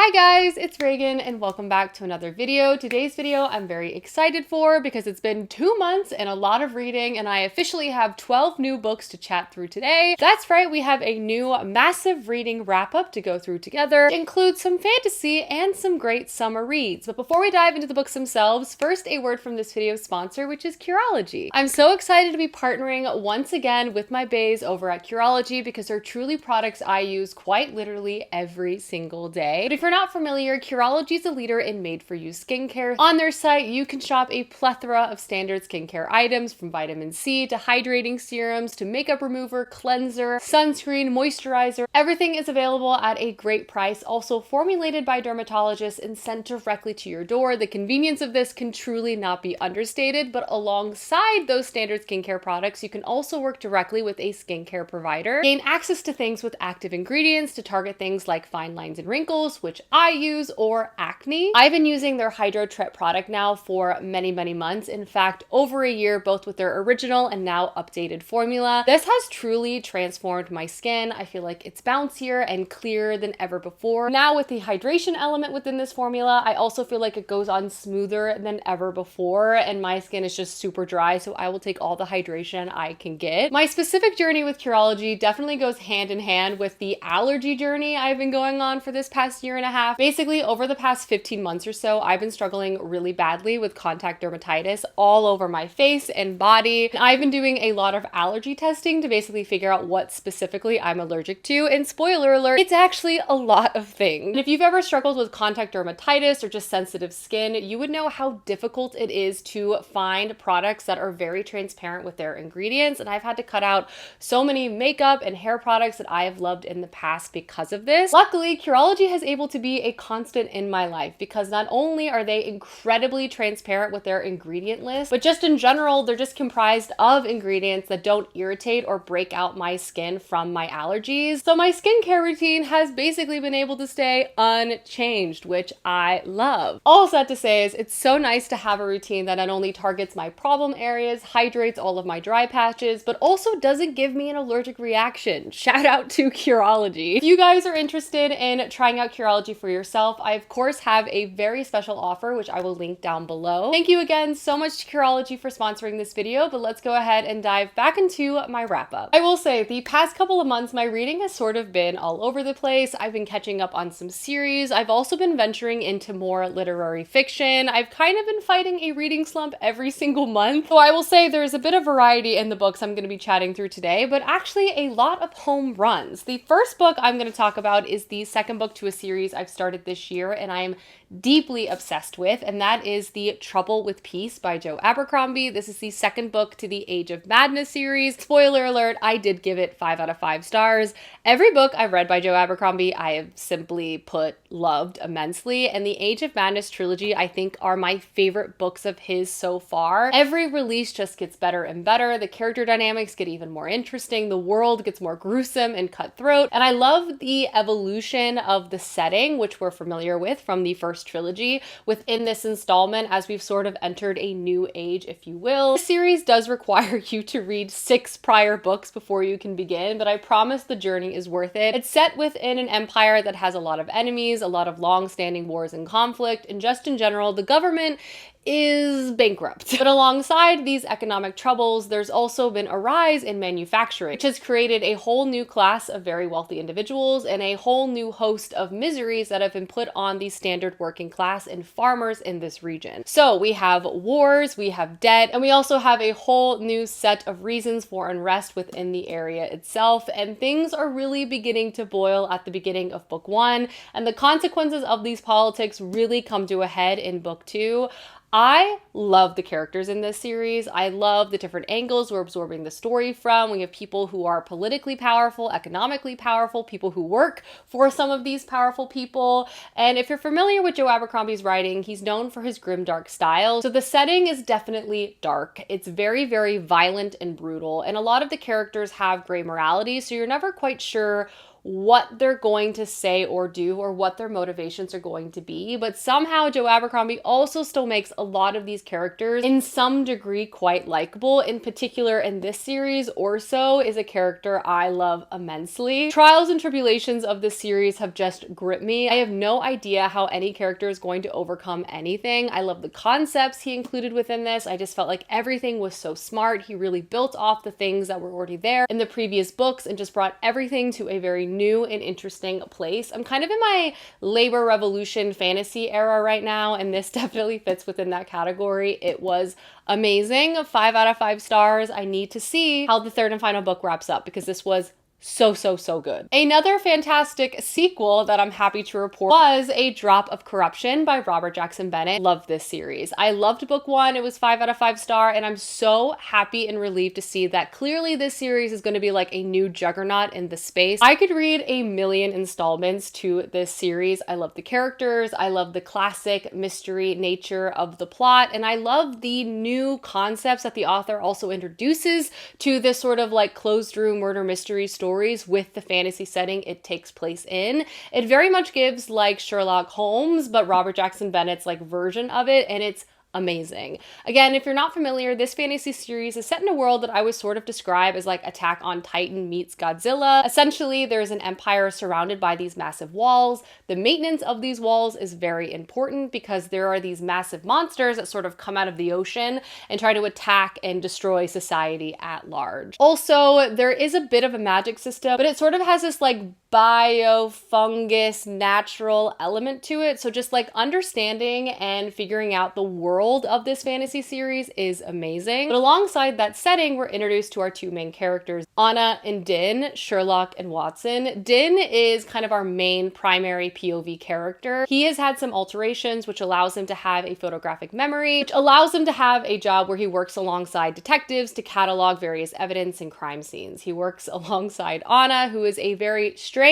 Hi guys, it's Reagan and welcome back to another video. Today's video I'm very excited for because it's been 2 months and a lot of reading and I officially have 12 new books to chat through today. That's right, we have a new massive reading wrap up to go through together. It includes some fantasy and some great summer reads. But before we dive into the books themselves, first a word from this video's sponsor, which is Curology. I'm so excited to be partnering once again with my baes over at Curology because they're truly products I use quite literally every single day. But if you're not familiar, Curology is a leader in made-for-you skincare. On their site, you can shop a plethora of standard skincare items from vitamin C to hydrating serums to makeup remover, cleanser, sunscreen, moisturizer. Everything is available at a great price, also formulated by dermatologists and sent directly to your door. The convenience of this can truly not be understated, but alongside those standard skincare products, you can also work directly with a skincare provider, gain access to things with active ingredients to target things like fine lines and wrinkles, which I use, or acne. I've been using their Hydro Tret product now for many months. In fact, over a year, both with their original and now updated formula. This has truly transformed my skin. I feel like it's bouncier and clearer than ever before. Now with the hydration element within this formula, I also feel like it goes on smoother than ever before, and my skin is just super dry, so I will take all the hydration I can get. My specific journey with Curology definitely goes hand in hand with the allergy journey I've been going on for this past year and a half. Basically, over the past 15 months or so, I've been struggling really badly with contact dermatitis all over my face and body. And I've been doing a lot of allergy testing to basically figure out what specifically I'm allergic to. And spoiler alert, it's actually a lot of things. And if you've ever struggled with contact dermatitis or just sensitive skin, you would know how difficult it is to find products that are very transparent with their ingredients. And I've had to cut out so many makeup and hair products that I have loved in the past because of this. Luckily, Curology has able to be a constant in my life because not only are they incredibly transparent with their ingredient list, but just in general, they're just comprised of ingredients that don't irritate or break out my skin from my allergies. So my skincare routine has basically been able to stay unchanged, which I love. All that to say is it's so nice to have a routine that not only targets my problem areas, hydrates all of my dry patches, but also doesn't give me an allergic reaction. Shout out to Curology. If you guys are interested in trying out Curology for yourself, I of course have a very special offer, which I will link down below. Thank you again so much to Curology for sponsoring this video, but let's go ahead and dive back into my wrap up. I will say the past couple of months, my reading has sort of been all over the place. I've been catching up on some series. I've also been venturing into more literary fiction. I've kind of been fighting a reading slump every single month. So I will say there's a bit of variety in the books I'm going to be chatting through today, but actually a lot of home runs. The first book I'm going to talk about is the second book to a series I've started this year and I'm deeply obsessed with, and that is The Trouble with Peace by Joe Abercrombie. This is the second book to the Age of Madness series. Spoiler alert, I did give it 5 out of 5 stars. Every book I've read by Joe Abercrombie, I have simply put loved immensely, and the Age of Madness trilogy I think are my favorite books of his so far. Every release just gets better and better. The character dynamics get even more interesting. The world gets more gruesome and cutthroat, and I love the evolution of the setting, which we're familiar with from the first trilogy within this installment as we've sort of entered a new age, if you will. The series does require you to read 6 prior books before you can begin, but I promise the journey is worth it. It's set within an empire that has a lot of enemies, a lot of long-standing wars and conflict, and just in general, the government is bankrupt. But alongside these economic troubles, there's also been a rise in manufacturing, which has created a whole new class of very wealthy individuals and a whole new host of miseries that have been put on the standard working class and farmers in this region. So we have wars, we have debt, and we also have a whole new set of reasons for unrest within the area itself, and things are really beginning to boil at the beginning of book 1, and the consequences of these politics really come to a head in book 2. I love the characters in this series. I love the different angles we're absorbing the story from. We have people who are politically powerful, economically powerful, people who work for some of these powerful people. And if you're familiar with Joe Abercrombie's writing, he's known for his grimdark style. So the setting is definitely dark. It's very violent and brutal. And a lot of the characters have gray morality, so you're never quite sure what they're going to say or do or what their motivations are going to be. But somehow Joe Abercrombie also still makes a lot of these characters in some degree quite likable. In particular, in this series, Orso is a character I love immensely. Trials and tribulations of this series have just gripped me. I have no idea how any character is going to overcome anything. I love the concepts he included within this. I just felt like everything was so smart. He really built off the things that were already there in the previous books and just brought everything to a very new and interesting place. I'm kind of in my labor revolution fantasy era right now, and this definitely fits within that category. It was amazing. 5 out of 5 stars. I need to see how the third and final book wraps up because this was so good. Another fantastic sequel that I'm happy to report was A Drop of Corruption by Robert Jackson Bennett. Love this series. I loved book 1. It was 5 out of 5 star, and I'm so happy and relieved to see that clearly this series is going to be like a new juggernaut in the space. I could read a million installments to this series. I love the characters. I love the classic mystery nature of the plot, and I love the new concepts that the author also introduces to this sort of like closed room murder mystery story with the fantasy setting it takes place in. It very much gives like Sherlock Holmes, but Robert Jackson Bennett's like version of it, and it's amazing. Again, if you're not familiar, this fantasy series is set in a world that I would sort of describe as like Attack on Titan meets Godzilla. Essentially, there's an empire surrounded by these massive walls. The maintenance of these walls is very important because there are these massive monsters that sort of come out of the ocean and try to attack and destroy society at large. Also, there is a bit of a magic system, but it sort of has this like bio-fungus natural element to it. So just like understanding and figuring out the world of this fantasy series is amazing. But alongside that setting, we're introduced to our two main characters, Anna and Din, Sherlock and Watson. Din is kind of our main primary POV character. He has had some alterations, which allows him to have a photographic memory, which allows him to have a job where he works alongside detectives to catalog various evidence and crime scenes. He works alongside Anna, who is a very strange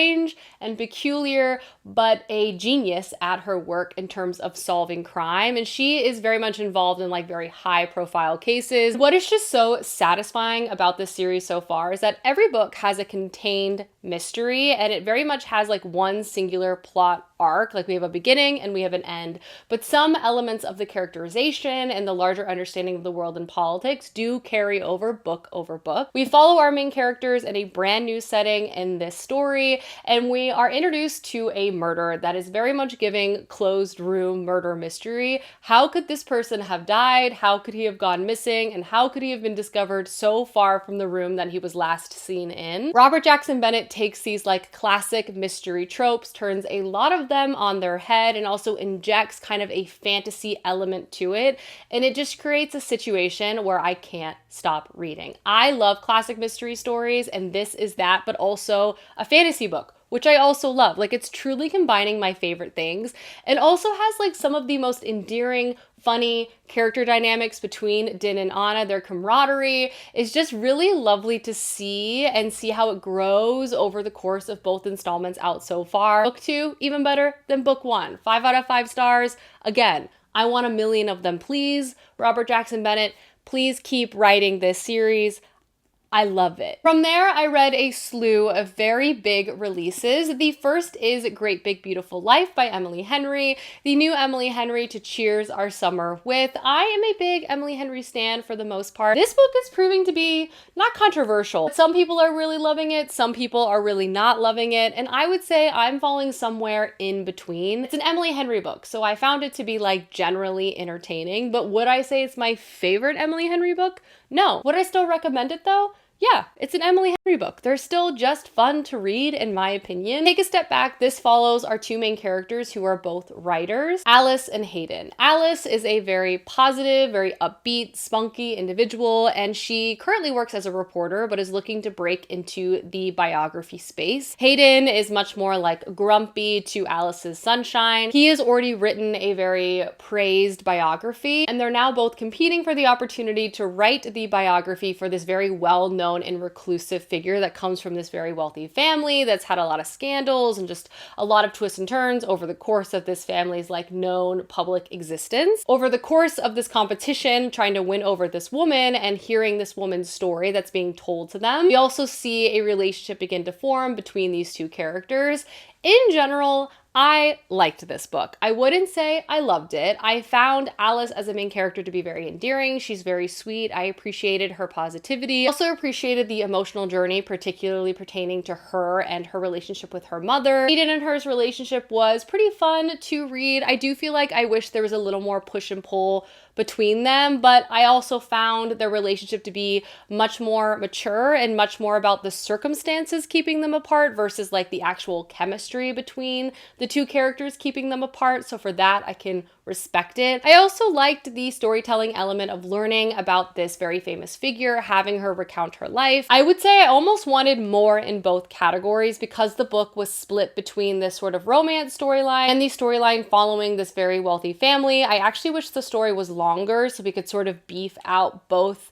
and peculiar, but a genius at her work in terms of solving crime. And she is very much involved in like very high profile cases. What is just so satisfying about this series so far is that every book has a contained mystery, and it very much has like one singular plot arc. Like we have a beginning and we have an end, but some elements of the characterization and the larger understanding of the world and politics do carry over book. We follow our main characters in a brand new setting in this story, and we are introduced to a murder that is very much giving closed room murder mystery. How could this person have died? How could he have gone missing? And how could he have been discovered so far from the room that he was last seen in? Robert Jackson Bennett takes these like classic mystery tropes, turns a lot of them on their head, and also injects kind of a fantasy element to it. And it just creates a situation where I can't stop reading. I love classic mystery stories, and this is that, but also a fantasy book, which I also love. Like, it's truly combining my favorite things, and also has like some of the most endearing, funny character dynamics between Din and Anna. Their camaraderie is just really lovely to see, and see how it grows over the course of both installments out so far. Book 2, even better than book 1. 5 out of 5 stars. Again, I want a million of them, please. Robert Jackson Bennett, please keep writing this series. I love it. From there, I read a slew of very big releases. The first is Great Big Beautiful Life by Emily Henry, the new Emily Henry to cheers our summer with. I am a big Emily Henry stan for the most part. This book is proving to be not controversial. Some people are really loving it, some people are really not loving it, and I would say I'm falling somewhere in between. It's an Emily Henry book, so I found it to be like generally entertaining, but would I say it's my favorite Emily Henry book? No. Would I still recommend it though? Yeah, it's an Emily Henry book. They're still just fun to read, in my opinion. Take a step back. This follows our two main characters who are both writers, Alice and Hayden. Alice is a very positive, very upbeat, spunky individual, and she currently works as a reporter, but is looking to break into the biography space. Hayden is much more like grumpy to Alice's sunshine. He has already written a very praised biography, and they're now both competing for the opportunity to write the biography for this very well-known unknown and reclusive figure that comes from this very wealthy family that's had a lot of scandals and just a lot of twists and turns over the course of this family's like known public existence. Over the course of this competition, trying to win over this woman and hearing this woman's story that's being told to them, we also see a relationship begin to form between these two characters. In general, I liked this book. I wouldn't say I loved it. I found Alice as a main character to be very endearing. She's very sweet. I appreciated her positivity. Also appreciated the emotional journey, particularly pertaining to her and her relationship with her mother. Eden and her's relationship was pretty fun to read. I do feel like I wish there was a little more push and pull between them, but I also found their relationship to be much more mature and much more about the circumstances keeping them apart versus like the actual chemistry between the two characters keeping them apart. So for that, I can respect it. I also liked the storytelling element of learning about this very famous figure, having her recount her life. I would say I almost wanted more in both categories because the book was split between this sort of romance storyline and the storyline following this very wealthy family. I actually wish the story was longer so we could sort of beef out both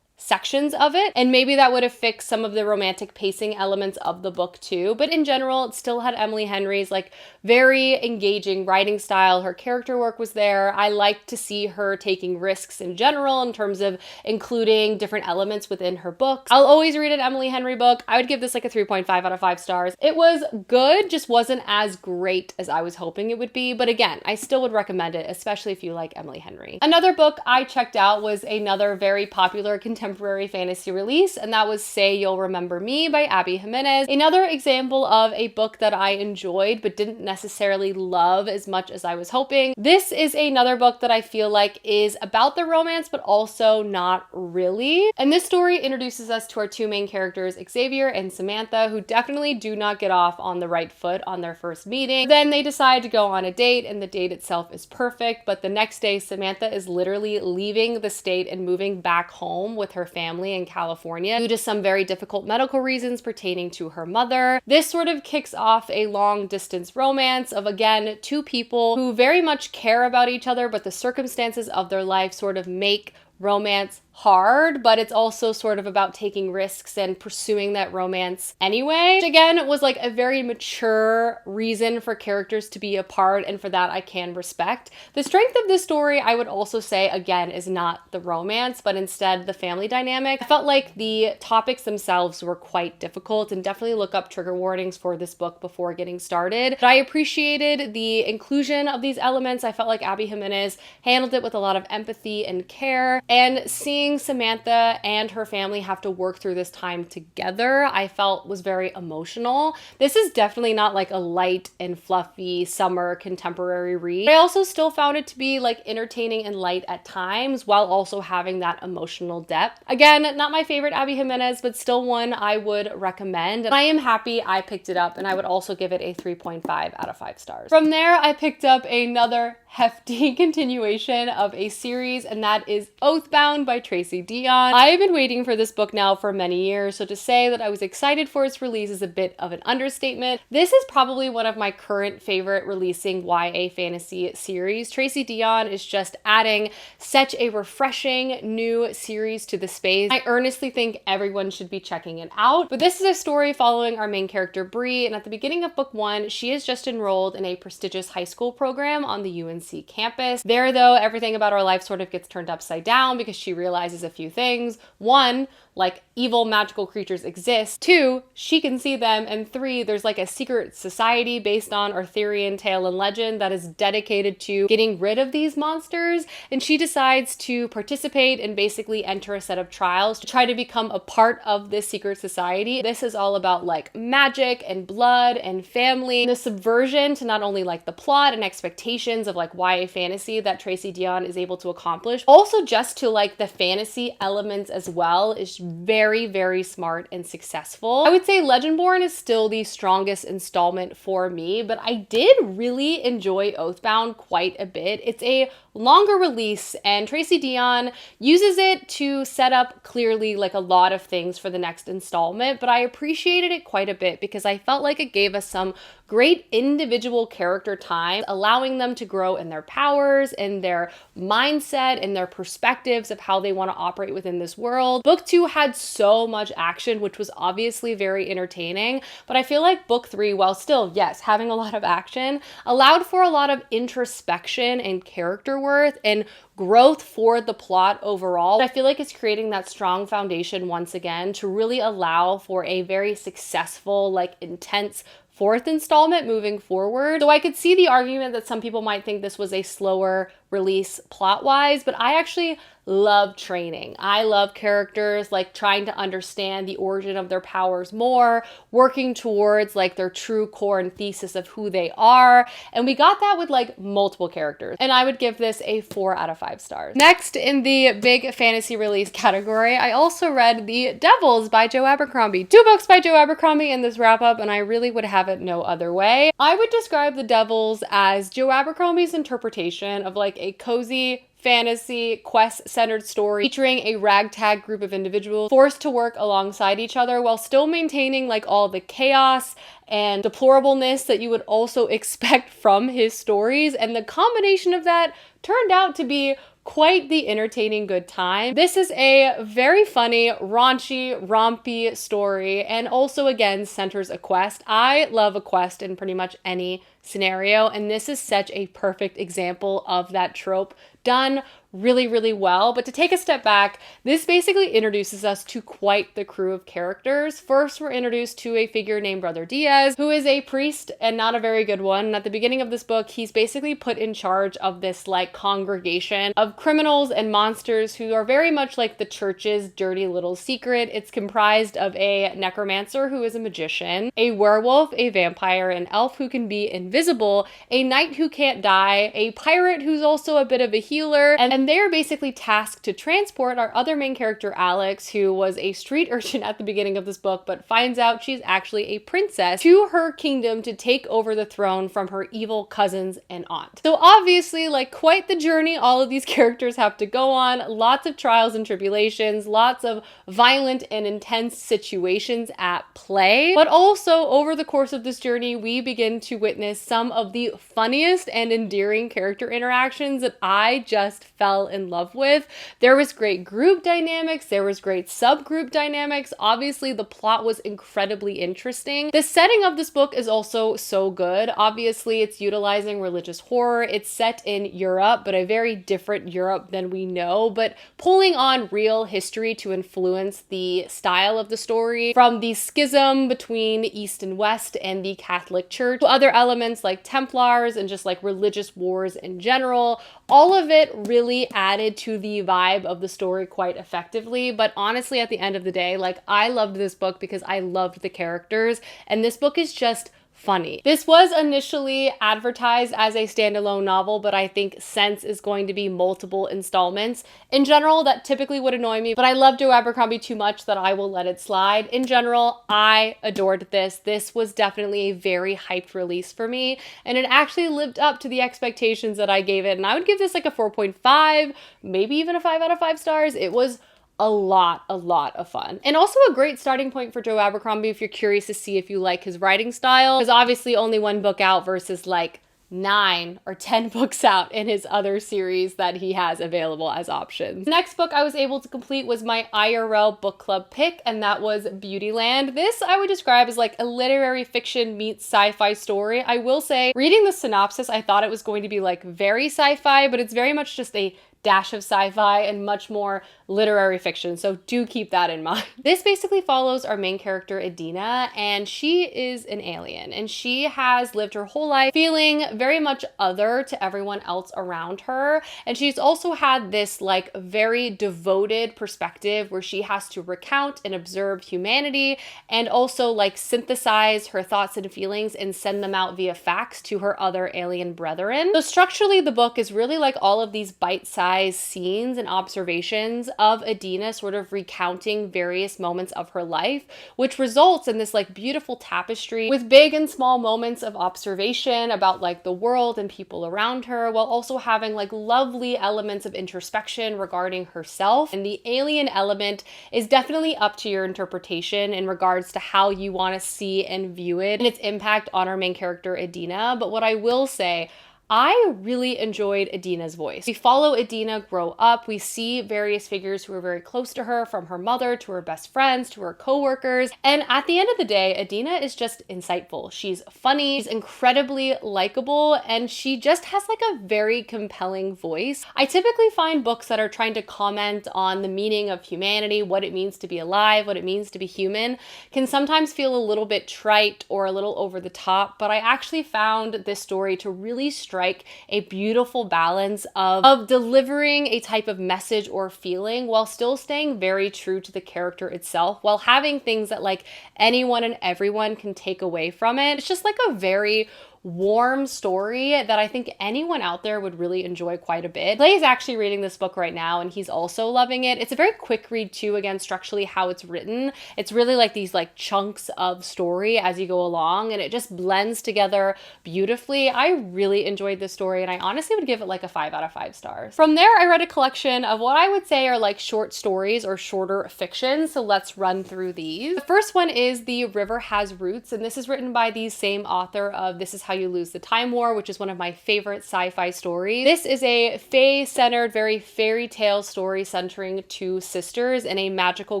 sections of it, and maybe that would have fixed some of the romantic pacing elements of the book too. But in general, it still had Emily Henry's like very engaging writing style. Her character work was there. I liked to see her taking risks in general in terms of including different elements within her books. I'll always read an Emily Henry book. I would give this like a 3.5 out of 5 stars. It was good, just wasn't as great as I was hoping it would be. But again, I still would recommend it, especially if you like Emily Henry. Another book I checked out was another very popular contemporary fantasy release, and that was Say You'll Remember Me by Abby Jimenez. Another example of a book that I enjoyed but didn't necessarily love as much as I was hoping. This is another book that I feel like is about the romance but also not really. And this story introduces us to our two main characters, Xavier and Samantha, who definitely do not get off on the right foot on their first meeting. Then they decide to go on a date, and the date itself is perfect, but the next day Samantha is literally leaving the state and moving back home with her family in California due to some very difficult medical reasons pertaining to her mother. This sort of kicks off a long distance romance of, again, two people who very much care about each other, but the circumstances of their life sort of make romance hard, but it's also sort of about taking risks and pursuing that romance anyway. Which again, was like a very mature reason for characters to be apart, and for that I can respect. The strength of this story, I would also say, again, is not the romance, but instead the family dynamic. I felt like the topics themselves were quite difficult, and definitely look up trigger warnings for this book before getting started. But I appreciated the inclusion of these elements. I felt like Abby Jimenez handled it with a lot of empathy and care, and seeing Samantha and her family have to work through this time together, I felt was very emotional. This is definitely not like a light and fluffy summer contemporary read. I also still found it to be like entertaining and light at times while also having that emotional depth. Again, not my favorite Abby Jimenez, but still one I would recommend. And I am happy I picked it up, and I would also give it a 3.5 out of 5 stars. From there, I picked up another hefty continuation of a series, and that is Oathbound by Tracy Deonn. I've been waiting for this book now for many years, so to say that I was excited for its release is a bit of an understatement. This is probably one of my current favorite releasing YA fantasy series. Tracy Deonn is just adding such a refreshing new series to the space. I earnestly think everyone should be checking it out. But this is a story following our main character Bree, and at the beginning of book 1, she is just enrolled in a prestigious high school program on the UNC campus. There, though, everything about her life sort of gets turned upside down because she realizes a few things. 1, like evil magical creatures exist. 2, she can see them. And 3, there's like a secret society based on Arthurian tale and legend that is dedicated to getting rid of these monsters. And she decides to participate and basically enter a set of trials to try to become a part of this secret society. This is all about like magic and blood and family, and the subversion to not only like the plot and expectations of like YA fantasy that Tracy Deonn is able to accomplish, also just to like the fantasy elements as well is very, very smart and successful. I would say Legendborn is still the strongest installment for me, but I did really enjoy Oathbound quite a bit. It's a longer release, and Tracy Deonn uses it to set up clearly like a lot of things for the next installment, but I appreciated it quite a bit because I felt like it gave us some great individual character time, allowing them to grow and their powers and their mindset and their perspectives of how they want to operate within this world. Book 2 had so much action, which was obviously very entertaining, but I feel like book 3, while still, yes, having a lot of action, allowed for a lot of introspection and character worth and growth for the plot overall. I feel like it's creating that strong foundation once again to really allow for a very successful, like intense fourth installment moving forward. So I could see the argument that some people might think this was a slower release plot-wise, but I actually love training. I love characters, like trying to understand the origin of their powers more, working towards like their true core and thesis of who they are. And we got that with like multiple characters. And I would give this a 4 out of 5 stars. Next in the big fantasy release category, I also read The Devils by Joe Abercrombie. 2 books by Joe Abercrombie in this wrap up, and I really would have it no other way. I would describe The Devils as Joe Abercrombie's interpretation of like a cozy fantasy quest-centered story featuring a ragtag group of individuals forced to work alongside each other while still maintaining like all the chaos and deplorableness that you would also expect from his stories. And the combination of that turned out to be quite the entertaining good time. This is a very funny, raunchy, rompy story, and also again centers a quest. I love a quest in pretty much any scenario, and this is such a perfect example of that trope done really, really well. But to take a step back, this basically introduces us to quite the crew of characters. First, we're introduced to a figure named Brother Diaz, who is a priest and not a very good one. And at the beginning of this book, he's basically put in charge of this like congregation of criminals and monsters who are very much like the church's dirty little secret. It's comprised of a necromancer who is a magician, a werewolf, a vampire, an elf who can be invisible, a knight who can't die, a pirate who's also a bit of a healer, and they're basically tasked to transport our other main character, Alex, who was a street urchin at the beginning of this book, but finds out she's actually a princess, to her kingdom to take over the throne from her evil cousins and aunt. So obviously, like quite the journey all of these characters have to go on, lots of trials and tribulations, lots of violent and intense situations at play, but also over the course of this journey, we begin to witness some of the funniest and endearing character interactions that I just fell in love with. There was great group dynamics, there was great subgroup dynamics. Obviously, the plot was incredibly interesting. The setting of this book is also so good. Obviously, it's utilizing religious horror. It's set in Europe, but a very different Europe than we know, but pulling on real history to influence the style of the story, from the schism between East and West and the Catholic Church to other elements like Templars and just like religious wars in general. All of it really added to the vibe of the story quite effectively. But honestly, at the end of the day, like I loved this book because I loved the characters, and this book is just funny. This was initially advertised as a standalone novel, but I think since is going to be multiple installments. In general, that typically would annoy me, but I love Joe Abercrombie too much that I will let it slide. In general, I adored this. This was definitely a very hyped release for me, and it actually lived up to the expectations that I gave it, and I would give this like a 4.5, maybe even a 5 out of 5 stars. It was a lot of fun. And also a great starting point for Joe Abercrombie if you're curious to see if you like his writing style, because obviously only 1 book out versus like 9 or 10 books out in his other series that he has available as options. The next book I was able to complete was my IRL book club pick, and that was Beautyland. This I would describe as like a literary fiction meets sci-fi story. I will say, reading the synopsis, I thought it was going to be like very sci-fi, but it's very much just a dash of sci-fi and much more literary fiction, so do keep that in mind. This basically follows our main character, Adina, and she is an alien, and she has lived her whole life feeling very much other to everyone else around her, and she's also had this like very devoted perspective where she has to recount and observe humanity and also like synthesize her thoughts and feelings and send them out via fax to her other alien brethren. So structurally, the book is really like all of these bite-sized scenes and observations of Adina sort of recounting various moments of her life, which results in this like beautiful tapestry with big and small moments of observation about like the world and people around her, while also having like lovely elements of introspection regarding herself. And the alien element is definitely up to your interpretation in regards to how you want to see and view it and its impact on our main character Adina. But what I will say, I really enjoyed Adina's voice. We follow Adina grow up. We see various figures who are very close to her, from her mother to her best friends to her coworkers. And at the end of the day, Adina is just insightful. She's funny, she's incredibly likable, and she just has like a very compelling voice. I typically find books that are trying to comment on the meaning of humanity, what it means to be alive, what it means to be human, can sometimes feel a little bit trite or a little over the top, but I actually found this story to really strike a beautiful balance of delivering a type of message or feeling while still staying very true to the character itself, while having things that like anyone and everyone can take away from it. It's just like a very warm story that I think anyone out there would really enjoy quite a bit. Clay is actually reading this book right now and he's also loving it. It's a very quick read too, again, structurally how it's written. It's really like these like chunks of story as you go along, and it just blends together beautifully. I really enjoyed this story and I honestly would give it like a 5 out of 5 stars. From there, I read a collection of what I would say are like short stories or shorter fiction. So let's run through these. The first one is The River Has Roots, and this is written by the same author of This Is How You Lose the Time War, which is one of my favorite sci-fi stories. This is a fae-centered, very fairy tale story centering two sisters in a magical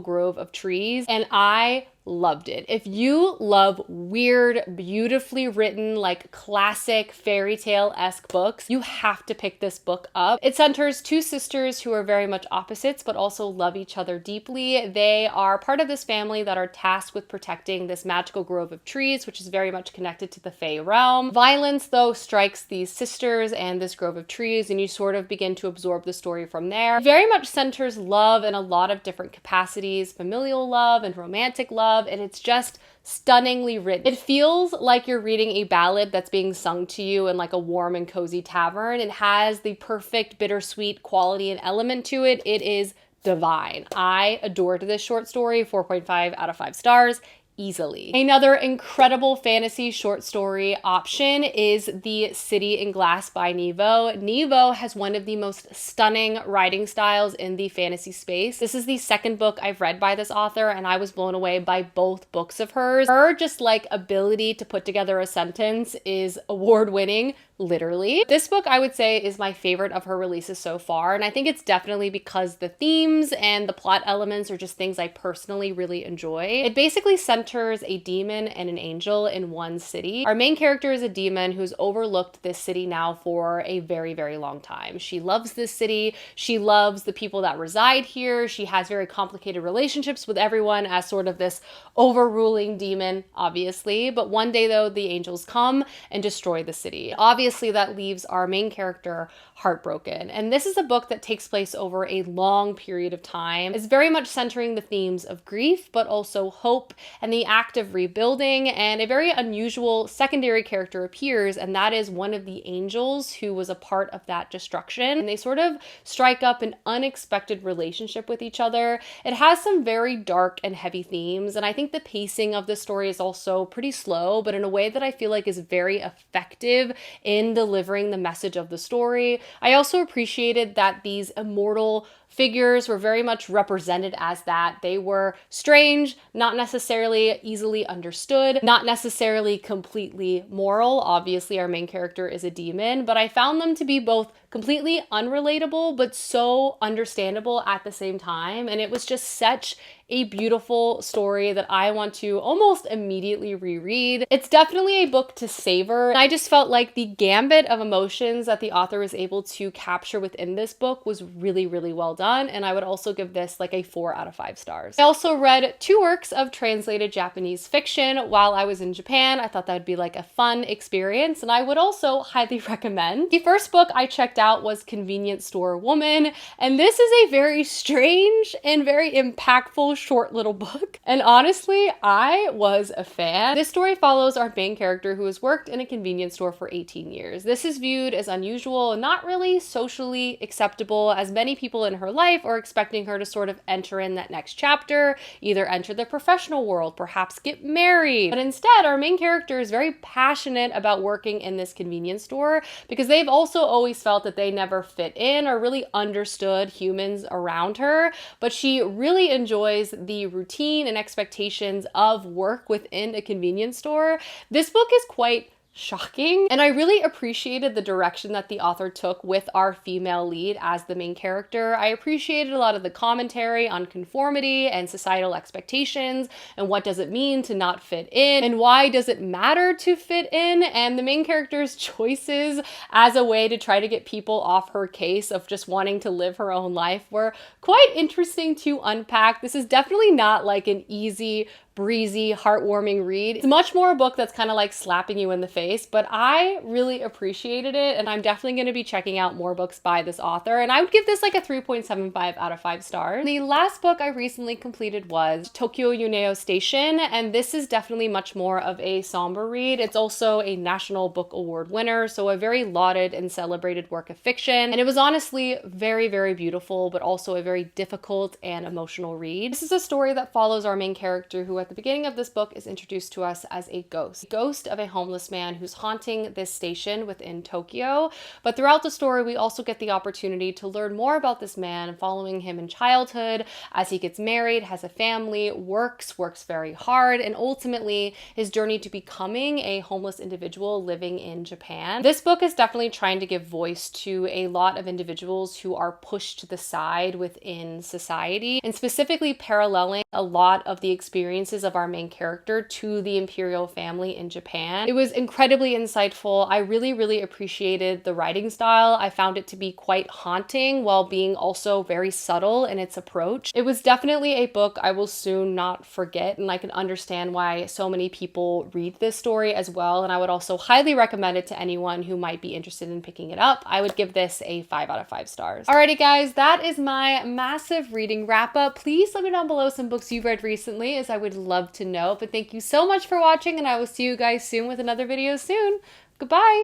grove of trees, and I loved it. If you love weird, beautifully written, like classic fairy tale-esque books, you have to pick this book up. It centers two sisters who are very much opposites, but also love each other deeply. They are part of this family that are tasked with protecting this magical grove of trees, which is very much connected to the fae realm. Violence, though, strikes these sisters and this grove of trees, and you sort of begin to absorb the story from there. It very much centers love in a lot of different capacities, familial love and romantic love, and it's just stunningly written. It feels like you're reading a ballad that's being sung to you in like a warm and cozy tavern. It has the perfect bittersweet quality and element to it. It is divine. I adored this short story, 4.5 out of 5 stars. Easily. Another incredible fantasy short story option is The City in Glass by Nevo. Nevo has one of the most stunning writing styles in the fantasy space. This is the second book I've read by this author, and I was blown away by both books of hers. Her just like ability to put together a sentence is award-winning. Literally. This book, I would say, is my favorite of her releases so far, and I think it's definitely because the themes and the plot elements are just things I personally really enjoy. It basically centers a demon and an angel in one city. Our main character is a demon who's overlooked this city now for a very, very long time. She loves this city. She loves the people that reside here. She has very complicated relationships with everyone as sort of this overruling demon, obviously. But one day, though, the angels come and destroy the city. Obviously, that leaves our main character heartbroken. And this is a book that takes place over a long period of time. It's very much centering the themes of grief, but also hope and the act of rebuilding. And a very unusual secondary character appears, and that is one of the angels who was a part of that destruction. And they sort of strike up an unexpected relationship with each other. It has some very dark and heavy themes, and I think the pacing of the story is also pretty slow, but in a way that I feel like is very effective in delivering the message of the story. I also appreciated that these immortal figures were very much represented as that. They were strange, not necessarily easily understood, not necessarily completely moral. Obviously, our main character is a demon, but I found them to be both completely unrelatable, but so understandable at the same time. And it was just such a beautiful story that I want to almost immediately reread. It's definitely a book to savor. And I just felt like the gambit of emotions that the author was able to capture within this book was really, really well done. And I would also give this like a 4 out of 5 stars. I also read 2 works of translated Japanese fiction while I was in Japan. I thought that would be like a fun experience, and I would also highly recommend. The first book I checked out was Convenience Store Woman, and this is a very strange and very impactful short little book. And honestly, I was a fan. This story follows our main character who has worked in a convenience store for 18 years. This is viewed as unusual and not really socially acceptable, as many people in her life are expecting her to sort of enter in that next chapter, either enter the professional world, perhaps get married. But instead, our main character is very passionate about working in this convenience store because they've also always felt that they never fit in or really understood humans around her, but she really enjoys the routine and expectations of work within a convenience store. This book is quite shocking. And I really appreciated the direction that the author took with our female lead as the main character. I appreciated a lot of the commentary on conformity and societal expectations and what does it mean to not fit in and why does it matter to fit in, and the main character's choices as a way to try to get people off her case of just wanting to live her own life were quite interesting to unpack. This is definitely not like an easy, breezy, heartwarming read. It's much more a book that's kind of like slapping you in the face, but I really appreciated it, and I'm definitely going to be checking out more books by this author, and I would give this like a 3.75 out of 5 stars. The last book I recently completed was Tokyo Ueno Station, and this is definitely much more of a somber read. It's also a National Book Award winner, so a very lauded and celebrated work of fiction, and it was honestly very, very beautiful, but also a very difficult and emotional read. This is a story that follows our main character, who at the beginning of this book is introduced to us as a ghost of a homeless man who's haunting this station within Tokyo. But throughout the story, we also get the opportunity to learn more about this man, following him in childhood, as he gets married, has a family, works very hard, and ultimately his journey to becoming a homeless individual living in Japan. This book is definitely trying to give voice to a lot of individuals who are pushed to the side within society, and specifically paralleling a lot of the experiences of our main character to the imperial family in Japan. It was incredibly insightful. I really, really appreciated the writing style. I found it to be quite haunting while being also very subtle in its approach. It was definitely a book I will soon not forget, and I can understand why so many people read this story as well, and I would also highly recommend it to anyone who might be interested in picking it up. I would give this a 5 out of 5 stars. Alrighty guys, that is my massive reading wrap up. Please let me down below some books you've read recently, as I would love to know. But thank you so much for watching, and I will see you guys soon with another video soon. Goodbye!